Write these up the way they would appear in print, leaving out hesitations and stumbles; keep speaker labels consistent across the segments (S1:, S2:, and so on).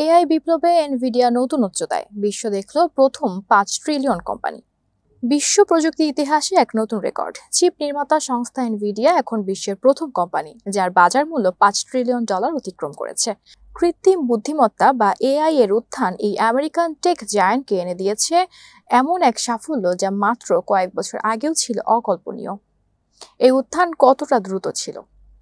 S1: AI বিপ্লবে Nvidia নতুন উচ্চতায়, বিশ্ব দেখল প্রথম 5 ট্রিলিয়ন কোম্পানি। বিশ্ব প্রযুক্তি ইতিহাসে এক নতুন রেকর্ড। চিপ নির্মাতা সংস্থা এনভিডিয়া এখন বিশ্বের প্রথম কোম্পানি যার বাজার মূল্য $5 ট্রিলিয়ন অতিক্রম করেছে। কৃত্রিম বুদ্ধিমত্তা বা এআই এর উত্থান এই আমেরিকান টেক জায়ান্টকে এনে দিয়েছে এমন এক সাফল্য যা মাত্র কয়েক বছর আগেও ছিল অকল্পনীয়। এই উত্থান কতটা দ্রুত ছিল?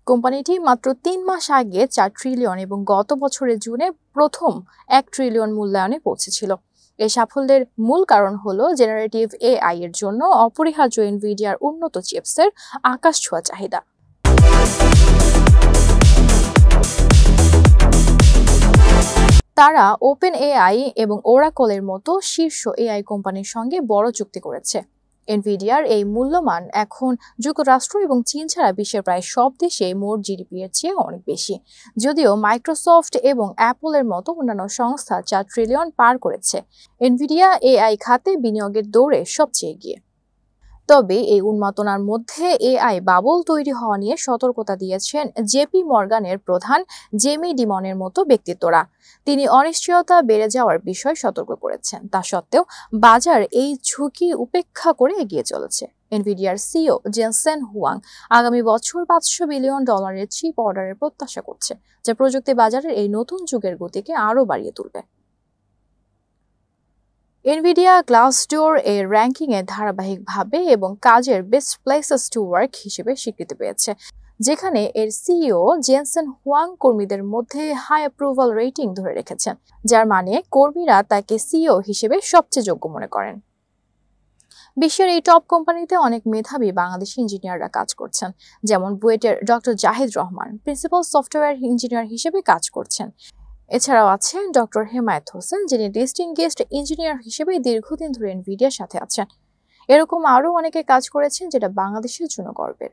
S1: কোম্পানিটি মাত্র 3 মাস আগে 4 ট্রিলিয়ন এবং গত বছরের জুনে প্রথম 1 ট্রিলিয়ন মূল্যায়নে পৌঁছেছিল। এই সাফল্যের মূল কারণ হলো জেনারেটিভ এআই এর জন্য অপরিহার্য এনভিডিয়ার উন্নত চিপসের আকাশছোঁয়া চাহিদা। তারা ওপেন এআই এবং ওরাকলের মতো শীর্ষ এআই কোম্পানির সঙ্গে বড় চুক্তি করেছে। এনভিডিয়ার এই মূল্যমান এখন যুক্তরাষ্ট্র এবং চীন ছাড়া বিশ্বের প্রায় সব দেশে মোট জিডিপি এর চেয়ে অনেক বেশি। যদিও মাইক্রোসফট এবং অ্যাপলের মতো অন্যান্য সংস্থা 4 ট্রিলিয়ন পার করেছে, এনভিডিয়া এআই খাতে বিনিয়োগের দৌড়ে সবচেয়ে এগিয়ে। তবে এই উন্মাদনার মধ্যে এআই বাবল তৈরি হওয়া নিয়ে সতর্কতা দিয়েছেন জেপি মর্গানের প্রধান জেমি ডিমনের মতো ব্যক্তিত্বরা। তিনি অনিশ্চয়তা বেড়ে যাওয়ার বিষয়ে সতর্ক করেছেন। তা সত্ত্বেও বাজার এই ঝুঁকি উপেক্ষা করে এগিয়ে চলেছে। এনভিডিয়ার সিইও জেনসেন হুয়াং আগামী বছর $500 বিলিয়ন চিপ অর্ডারের প্রত্যাশা করছে, যা প্রযুক্তি বাজারের এই নতুন যুগের গতিকে আরও বাড়িয়ে তুলবে। এনভিডিয়া গ্লাসডোর এর র্যাঙ্কিংয়ে ধারাবাহিকভাবে এবং কাজের বেস্ট প্লেসেস টু ওয়ার্ক হিসেবে স্বীকৃতি পেয়েছে, যেখানে এর সিইও জেনসেন হুয়াং কর্মীদের মধ্যে হাই অ্যাপ্রুভাল রেটিং ধরে রেখেছেন, যার মানে কর্মীরা তাকে সিইও হিসেবে সবচেয়ে যোগ্য মনে করেন। বিশ্বের এই টপ কোম্পানিতে অনেক মেধাবী বাংলাদেশি ইঞ্জিনিয়াররা কাজ করছেন, যেমন বুয়েটের doctor Zahid Rahman principal software engineer হিসেবে কাজ করছেন। এছাড়াও আছেন ডক্টর হেমায়েত হোসেন, যিনি ডিস্টিংগুইশড ইঞ্জিনিয়ার হিসেবে দীর্ঘদিন ধরে এনভিডিয়ার সাথে আছেন। এরকম আরও অনেকে কাজ করেছেন, যেটা বাংলাদেশের জন্য গর্বের।